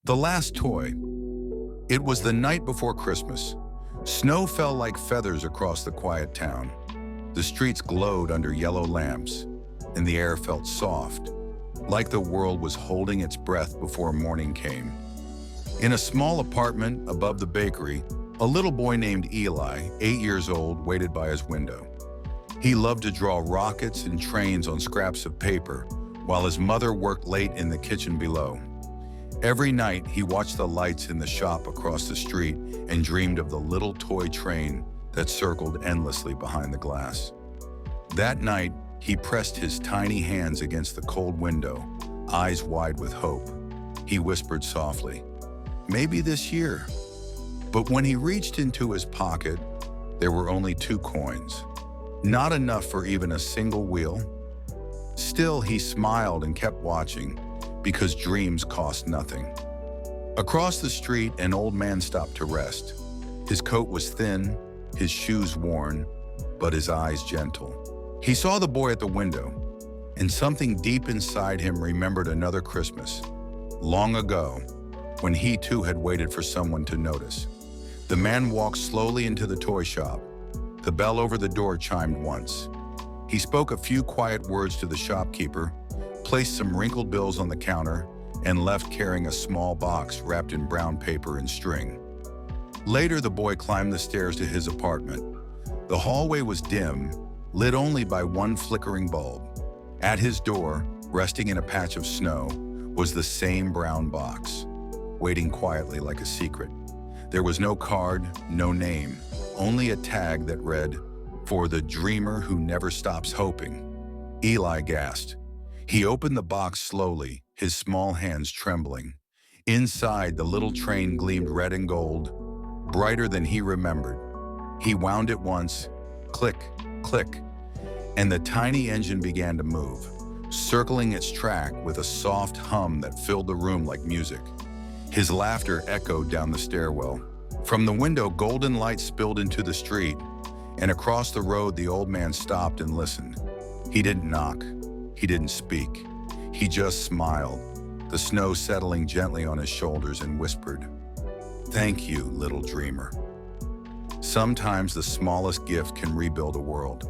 The last toy. It was the night before Christmas. Snow fell like feathers across the quiet town. The streets glowed under yellow lamps, and the air felt soft, like the world was holding its breath before morning came. In a small apartment above the bakery, a little boy named Eli, 8 years old, waited by his window. He loved to draw rockets and trains on scraps of paper, while his mother worked late in the kitchen below. Every night, he watched the lights in the shop across the street and dreamed of the little toy train that circled endlessly behind the glass. That night, he pressed his tiny hands against the cold window, eyes wide with hope. He whispered softly, "Maybe this year." But when he reached into his pocket, there were only 2 coins, not enough for even a single wheel. Still, he smiled and kept watching, because dreams cost nothing. Across the street, an old man stopped to rest. His coat was thin, his shoes worn, but his eyes gentle. He saw the boy at the window, and something deep inside him remembered another Christmas, long ago, when he too had waited for someone to notice. The man walked slowly into the toy shop. The bell over the door chimed once. He spoke a few quiet words to the shopkeeper, placed some wrinkled bills on the counter, and left carrying a small box wrapped in brown paper and string. Later, the boy climbed the stairs to his apartment. The hallway was dim, lit only by one flickering bulb. At his door, resting in a patch of snow, was the same brown box, waiting quietly like a secret. There was no card, no name, only a tag that read, "For the dreamer who never stops hoping." Eli gasped. He opened the box slowly, his small hands trembling. Inside, the little train gleamed red and gold, brighter than he remembered. He wound it once, click, click, and the tiny engine began to move, circling its track with a soft hum that filled the room like music. His laughter echoed down the stairwell. From the window, golden light spilled into the street, and across the road, the old man stopped and listened. He didn't knock. He didn't speak. He just smiled, the snow settling gently on his shoulders, and whispered, "Thank you, little dreamer." Sometimes the smallest gift can rebuild a world.